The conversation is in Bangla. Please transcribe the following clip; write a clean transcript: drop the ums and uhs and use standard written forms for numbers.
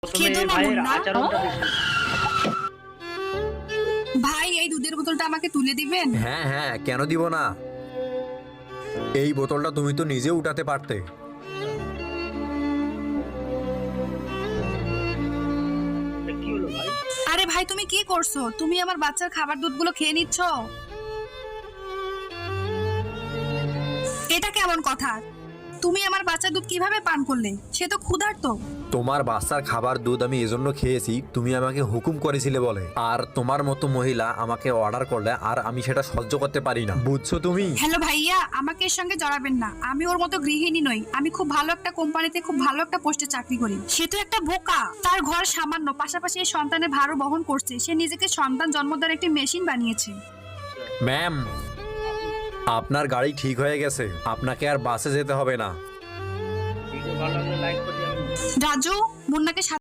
প্রথমে খেদো না ভাইয়ের মুন্না। আচরণটা দেখুন। ভাই এই দুধের বোতলটা আমাকে তুলে দিবেন? হ্যাঁ হ্যাঁ, কেন দিব না? এই বোতলটা তুমি তো নিজে উঠাতে পারতে। কি হলো ভাই? আরে ভাই তুমি কি করছো? তুমি আমার বাচ্চার খাবার দুধগুলো খেয়ে নিচ্ছ। এটা কেমন কথা? তুমি আমার বাচ্চার দুধ কিভাবে পান করলে? সে তো ক্ষুধার্ত। তোমার বাচ্চার খাবার দুধ আমি এজন্য খেয়েছি, তুমি আমাকে হুকুম করেছিলে বলে। আর তোমার মতো মহিলা আমাকে অর্ডার করলে আর আমি সেটা সহ্য করতে পারি না, বুঝছো তুমি? হ্যালো ভাইয়া, আমাকে এর সঙ্গে জড়াবেন না। আমি ওর মতো গৃহিণী নই। আমি খুব ভালো একটা কোম্পানিতে খুব ভালো একটা পোস্টে চাকরি করি। সে তো একটা বোকা। তার ঘর সামান্য, পাশাপাশি এই সন্তানের ভারও বহন করছে। সে নিজেকে সন্তান জন্ম দেওয়ার একটি মেশিন বানিয়েছে। ম্যাম, আপনার গাড়ি ঠিক হয়ে গেছে, আপনাকে আর বাসে যেতে হবে না। ভিডিও ভালো লাগলে লাইক করে দিন। রাজু, মুন্নাকে